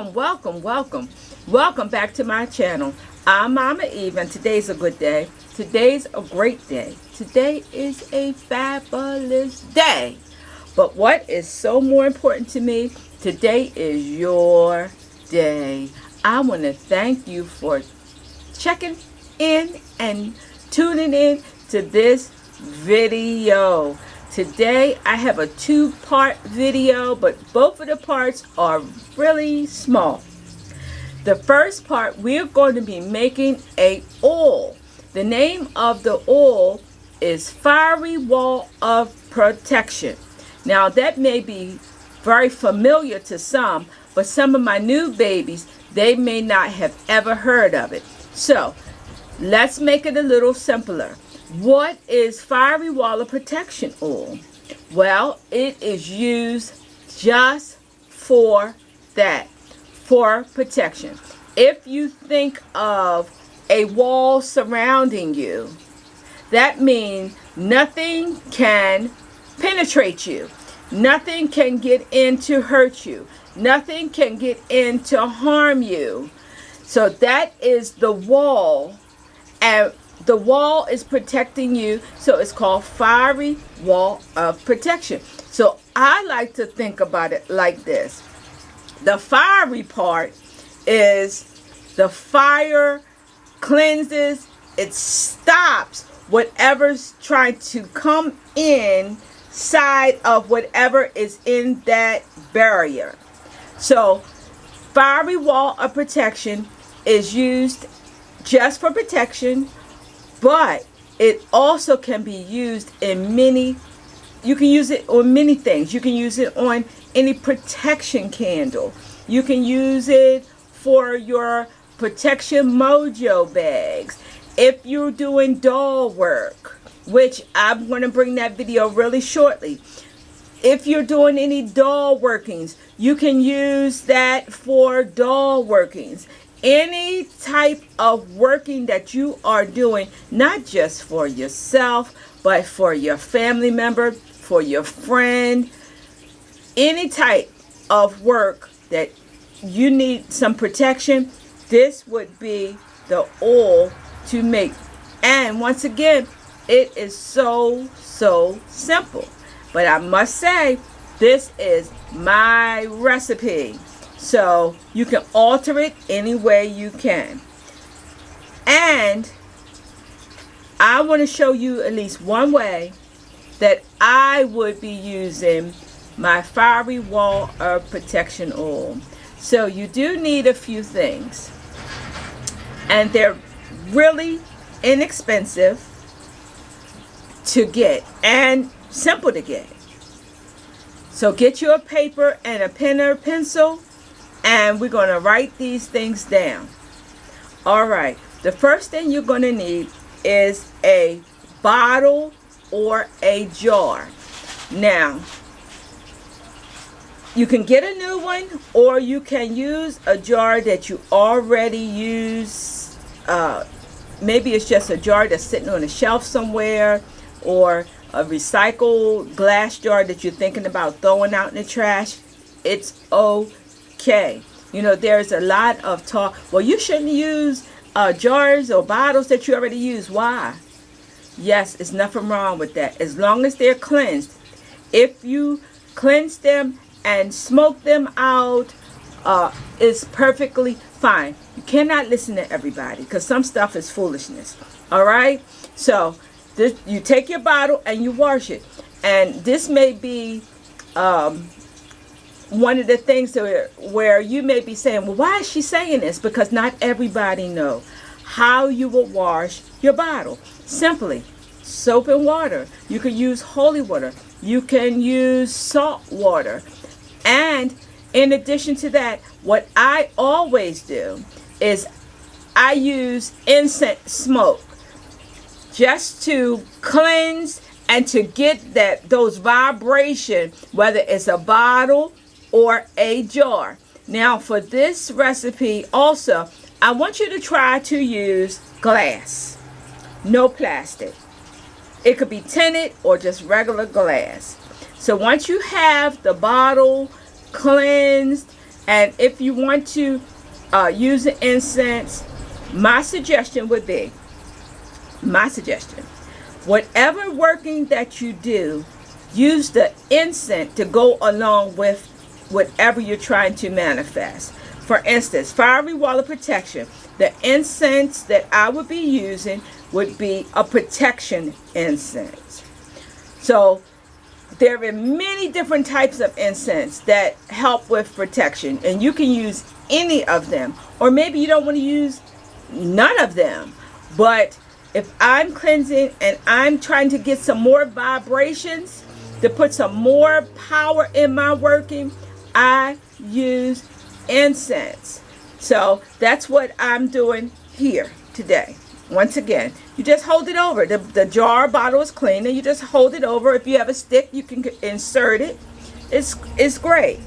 Welcome back to my channel. I'm Mama Eve, and today's a good day. Today's a great day. Today is a fabulous day. But what is so more important to me, today is your day. I want to thank you for checking in and tuning in to this video. Today I have a two-part video, but both of the parts are really small. The first part, we're going to be making a oil. The name of the oil is Fiery Wall of Protection. Now that may be very familiar to some, but some of my new babies, they may not have ever heard of it. So let's make it a little simpler. What is Fiery Wall of Protection oil? Well, it is used just for that, for protection. If you think of a wall surrounding you, that means nothing can penetrate you. Nothing can get in to hurt you. Nothing can get in to harm you. So that is the wall, and the wall is protecting you, so it's called Fiery Wall of Protection. So I like to think about it like this. The fiery part is the fire cleanses, it stops whatever's trying to come inside of whatever is in that barrier. So Fiery Wall of Protection is used just for protection, but it also can be used in you can use it on many things. You can use it on any protection candle. You can use it for your protection mojo bags. If you're doing doll work, which I'm going to bring that video really shortly. If you're doing any doll workings, you can use that for doll workings. Any type of working that you are doing, not just for yourself, but for your family member, for your friend, any type of work that you need some protection, this would be the oil to make. And once again, it is so simple. But I must say, this is my recipe. So you can alter it any way you can. And I want to show you at least one way that I would be using my Fiery Wall of Protection oil. So you do need a few things. And they're really inexpensive to get and simple to get. So get you a paper and a pen or pencil, and we're going to write these things down. All right. The first thing you're going to need is a bottle or a jar. Now, you can get a new one, or you can use a jar that you already use. Maybe it's just a jar that's sitting on a shelf somewhere, or a recycled glass jar that you're thinking about throwing out in the trash. It's okay. You know, there's a lot of talk. Well, you shouldn't use jars or bottles that you already use. Why? Yes, there's nothing wrong with that, as long as they're cleansed. If you cleanse them and smoke them out, it's perfectly fine. You cannot listen to everybody, because some stuff is foolishness. All right? So you take your bottle and you wash it. And this may be one of the things where you may be saying, well, why is she saying this? Because not everybody know how you will wash your bottle. Simply soap and water. You can use holy water. You can use salt water. And in addition to that, what I always do is I use incense smoke just to cleanse and to get those vibration, whether it's a bottle or a jar. Now for this recipe also, I want you to try to use glass, no plastic. It could be tinted or just regular glass. So once you have the bottle cleansed, And if you want to use the incense, my suggestion would be, whatever working that you do, use the incense to go along with whatever you're trying to manifest. For instance, fiery wall of protection. The incense that I would be using would be a protection incense. So there are many different types of incense that help with protection, and you can use any of them, or maybe you don't want to use none of them. But if I'm cleansing and I'm trying to get some more vibrations to put some more power in my working, I use incense. So that's what I'm doing here today. Once again, you just hold it over. The jar bottle is clean, and you just hold it over. If you have a stick, you can insert it. It's great.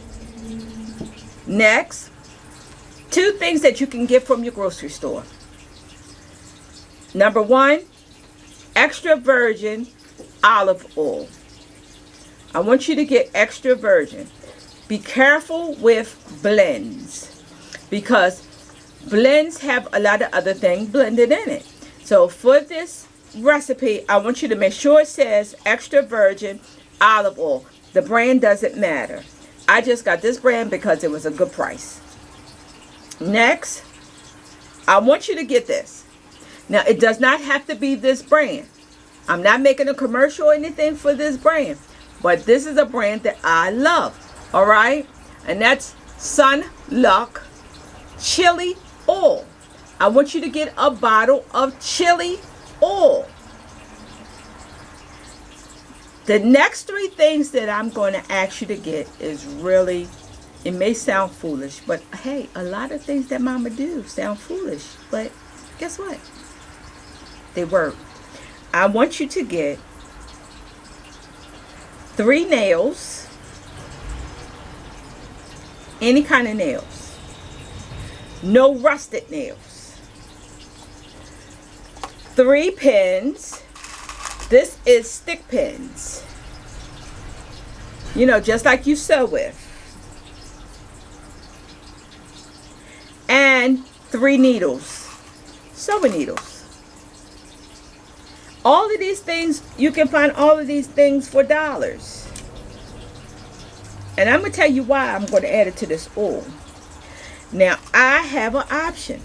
Next, 2 things that you can get from your grocery store. Number 1, extra virgin olive oil. I want you to get extra virgin. Be careful with blends, because blends have a lot of other things blended in it. So for this recipe, I want you to make sure it says extra virgin olive oil. The brand doesn't matter. I just got this brand because it was a good price. Next, I want you to get this. Now, it does not have to be this brand. I'm not making a commercial or anything for this brand, but this is a brand that I love. All right? And that's Sun Luck chili oil. I want you to get a bottle of chili oil. The next 3 things that I'm going to ask you to get is really, it may sound foolish, but hey, a lot of things that mama do sound foolish, but guess what? They work. I want you to get 3 nails, any kind of nails, no rusted nails, 3 pins. This is stick pins, you know, just like you sew with, and 3 needles, sewing needles. All of these things, you can find all of these things for dollars. And I'm going to tell you why I'm going to add it to this oil. Now, I have an option.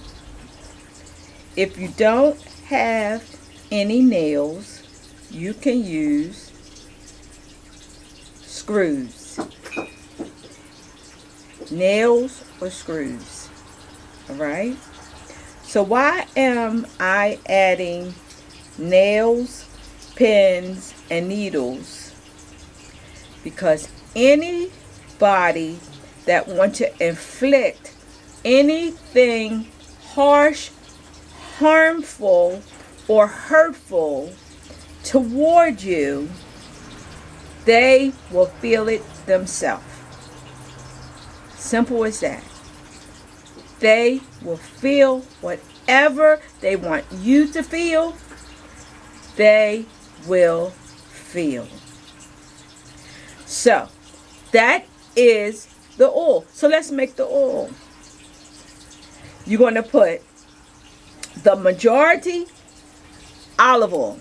If you don't have any nails, you can use screws. Nails or screws. All right? So why am I adding nails, pins, and needles? Because anybody that wants to inflict anything harsh, harmful, or hurtful toward you, they will feel it themselves. Simple as that. They will feel whatever they want you to feel, they will feel. So, that is the oil. So let's make the oil. You're going to put the majority olive oil,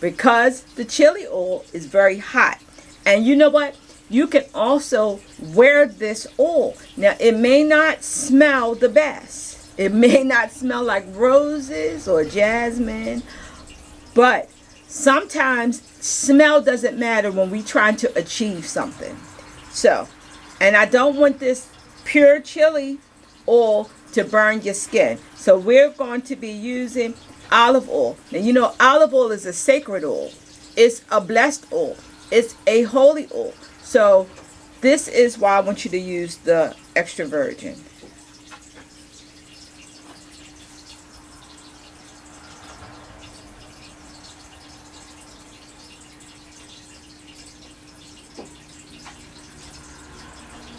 because the chili oil is very hot. And you know what? You can also wear this oil. Now, it may not smell the best. It may not smell like roses or jasmine, but sometimes smell doesn't matter when we're trying to achieve something. So, and I don't want this pure chili oil to burn your skin. So we're going to be using olive oil. Now, you know, olive oil is a sacred oil. It's a blessed oil. It's a holy oil. So this is why I want you to use the extra virgin.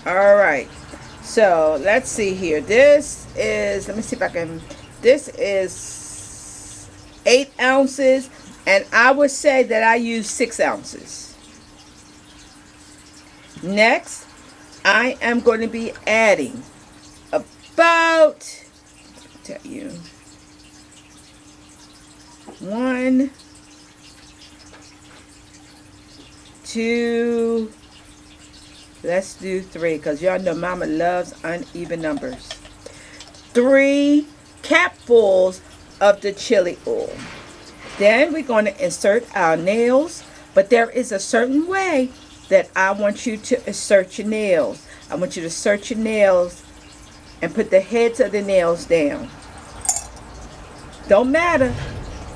All right. So let's see here. This is, let me see if I can, this is 8 ounces. And I would say that I use 6 ounces. Next, I am going to be adding about, tell you, 1, 2, let's do 3, because y'all know Mama loves uneven numbers. 3 capfuls of the chili oil. Then we're going to insert our nails, but there is a certain way that I want you to insert your nails. I want you to insert your nails and put the heads of the nails down. Don't matter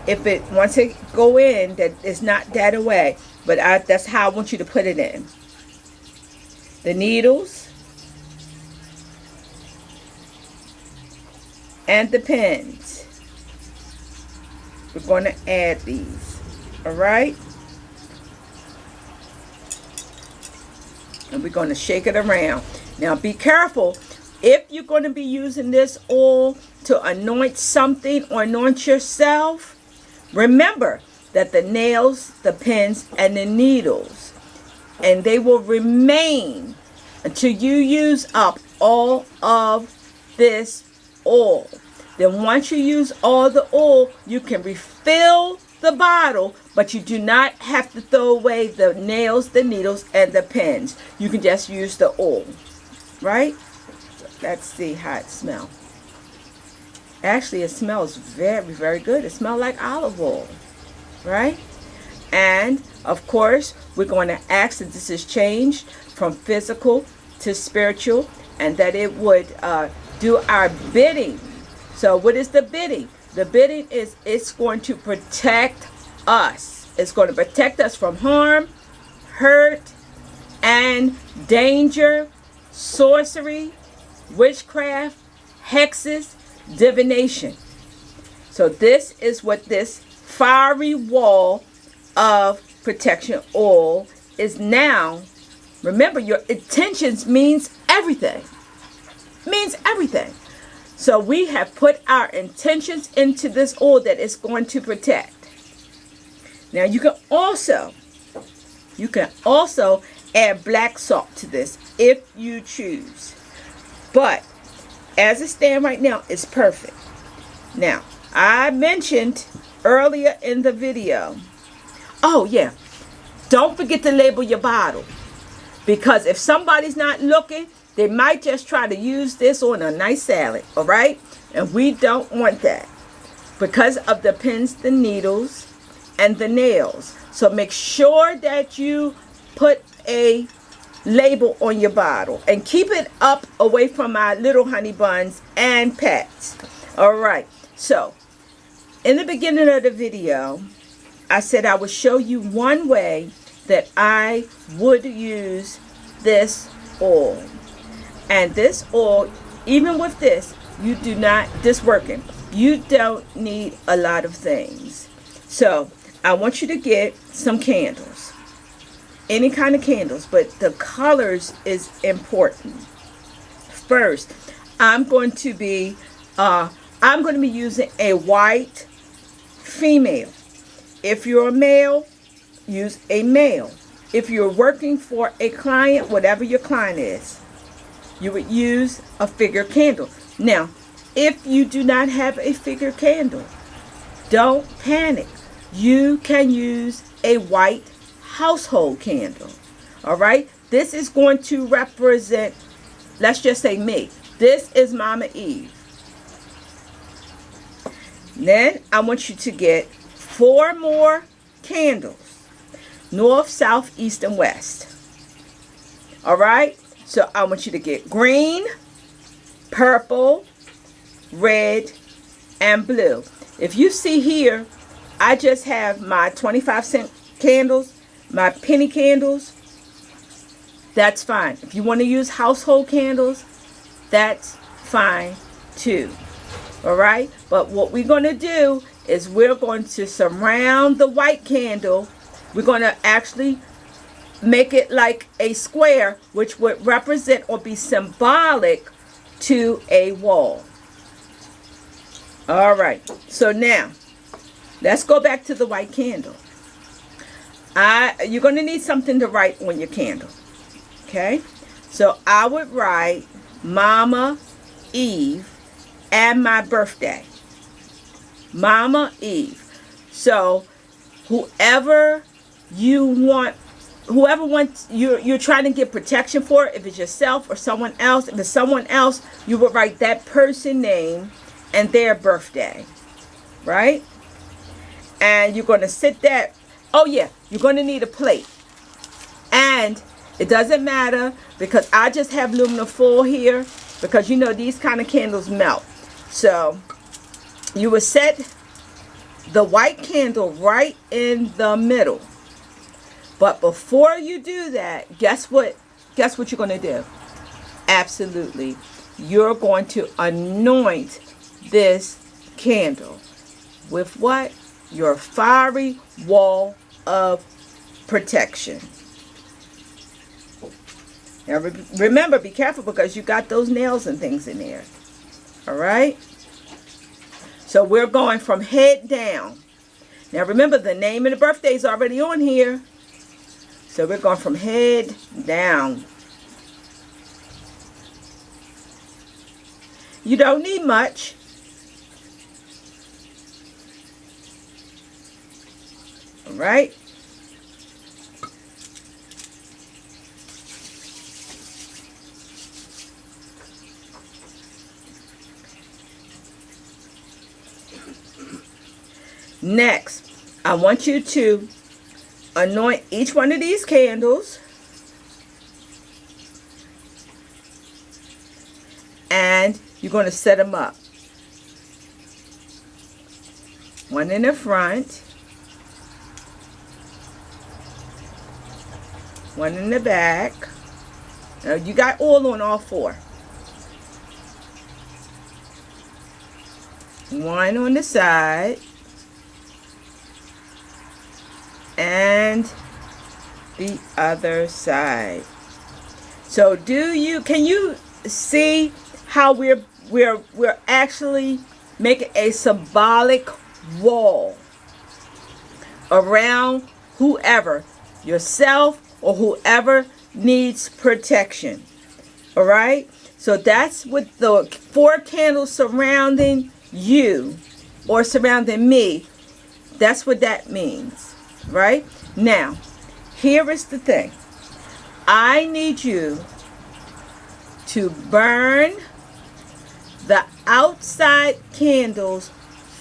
if it, once it go in, that it's not that away, but that's how I want you to put it in. The needles and the pins. We're going to add these. All right. And we're going to shake it around. Now be careful. If you're going to be using this oil to anoint something or anoint yourself, remember that the nails, the pins, and the needles, and they will remain until you use up all of this oil. Then once you use all the oil, you can refill the bottle, but you do not have to throw away the nails, the needles, and the pins. You can just use the oil, right? Let's see how it smells. Actually, it smells very, very good. It smells like olive oil, right? And, of course, we're going to ask that this is changed from physical to spiritual, and that it would do our bidding. So what is the bidding? The bidding is it's going to protect us. It's going to protect us from harm, hurt, and danger, sorcery, witchcraft, hexes, divination. So this is what this fiery wall of protection oil is now. Remember, your intentions means everything. Means everything. So we have put our intentions into this oil that is going to protect. Now you can also add black salt to this if you choose. But as it stands right now, it's perfect. Now, I mentioned earlier in the video, oh yeah, don't forget to label your bottle. Because if somebody's not looking, they might just try to use this on a nice salad, all right? And we don't want that because of the pins, the needles, and the nails. So make sure that you put a label on your bottle and keep it up away from my little honey buns and pets. All right. So in the beginning of the video, I said I would show you one way that I would use this oil. And this oil, even with this, you do not, this working, you don't need a lot of things. So I want you to get some candles. Any kind of candles, but the colors is important. First, I'm going to be using a white female. If you're a male, use a male. If you're working for a client, whatever your client is, you would use a figure candle. Now, if you do not have a figure candle, don't panic. You can use a white household candle. All right? This is going to represent, let's just say me. This is Mama Eve. Then I want you to get 4 more candles. North, south, east, and west. All right? So I want you to get green, purple, red, and blue. If you see here, I just have my 25-cent candles, my penny candles. That's fine. If you want to use household candles, that's fine too. All right? But what we're going to do is we're going to surround the white candle. We're going to actually make it like a square, which would represent or be symbolic to a wall. All right. So now, let's go back to the white candle. You're going to need something to write on your candle. Okay? So I would write Mama Eve and my birthday. Mama Eve. So whoever wants you're trying to get protection for, if it's yourself or someone else, if it's someone else, you would write that person name and their birthday, right? And you're going to sit that. Oh yeah, you're going to need a plate. And it doesn't matter, because I just have aluminum foil here, because you know these kind of candles melt. So you would set the white candle right in the middle. But before you do that, guess what you're going to do? Absolutely. You're going to anoint this candle with what? Your fiery wall of protection. Now remember, be careful, because you got those nails and things in there. All right? So we're going from head down. Now remember, the name and the birthday is already on here. So we're going from head down. You don't need much. All right? Next, I want you to anoint each one of these candles, and you're going to set them up. One in the front, one in the back. Now you got oil on all four. One on the side. And the other side. So can you see how we're actually making a symbolic wall around whoever, yourself or whoever needs protection. All right? So that's what the 4 candles surrounding you or surrounding me, that's what that means. Right? Now, here is the thing. I need you to burn the outside candles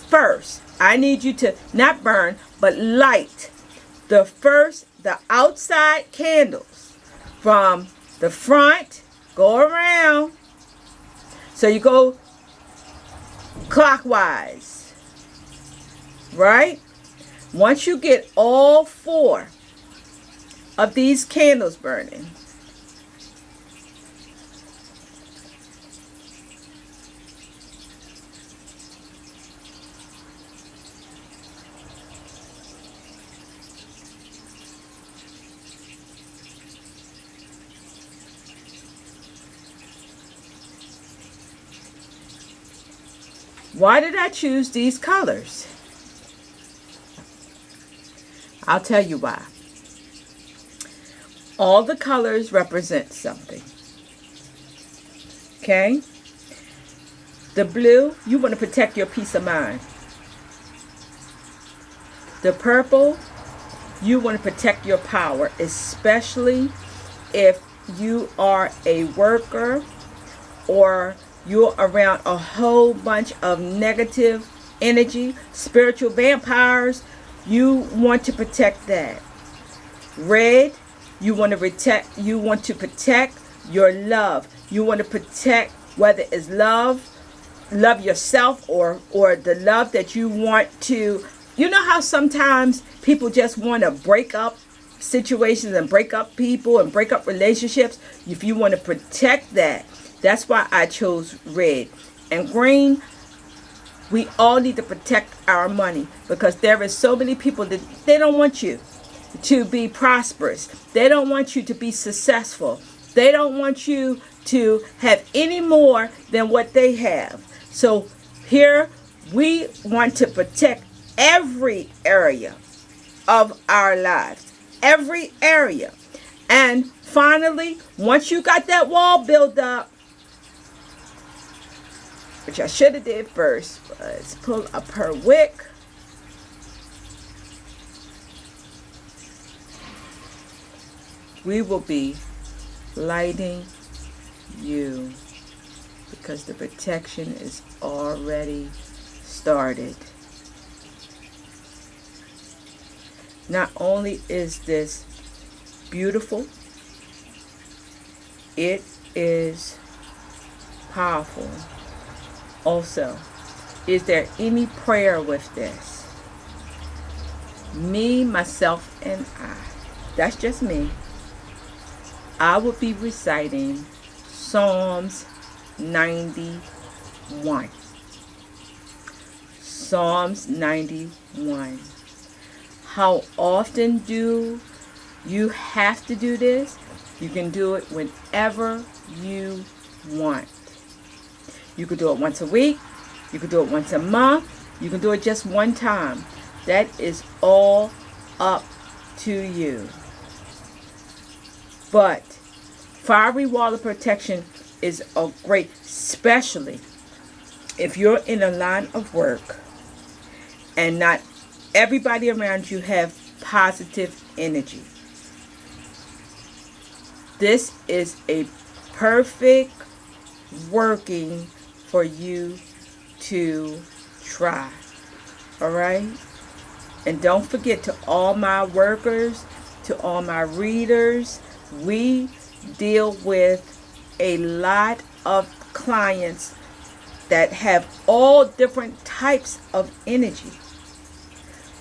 first. I need you to not burn, but light the outside candles from the front, go around. So you go clockwise, right? Once you get all 4 of these candles burning, why did I choose these colors? I'll tell you why. All the colors represent something. Okay? The blue, you want to protect your peace of mind. The purple, you want to protect your power, especially if you are a worker or you're around a whole bunch of negative energy, spiritual vampires. You want to protect that. Red, you want to protect your love. You want to protect whether it's love yourself or the love that you want to. You know how sometimes people just want to break up situations and break up people and break up relationships? If you want to protect that, that's why I chose red. And green, we all need to protect our money, because there is so many people that they don't want you to be prosperous. They don't want you to be successful. They don't want you to have any more than what they have. So here we want to protect every area of our lives. Every area. And finally, once you got that wall built up, which I should have did first, let's pull up her wick. We will be lighting you because the protection is already started. Not only is this beautiful, it is powerful. Also, is there any prayer with this? Me, myself, and I. That's just me. I will be reciting Psalms 91. Psalms 91. How often do you have to do this? You can do it whenever you want. You could do it once a week. You could do it once a month. You can do it just one time. That is all up to you. But fiery wall of protection is a great, especially if you're in a line of work and not everybody around you have positive energy. This is a perfect working for you to try. All right? And don't forget, to all my workers, to all my readers, we deal with a lot of clients that have all different types of energy.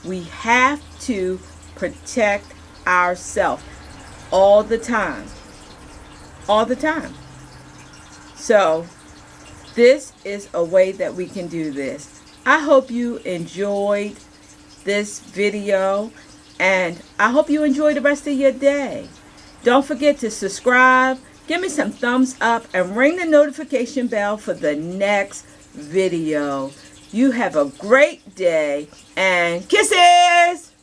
We have to protect ourselves all the time. All the time. So, this is a way that we can do this. I hope you enjoyed this video, and I hope you enjoy the rest of your day. Don't forget to subscribe, give me some thumbs up, and ring the notification bell for the next video. You have a great day, and kisses!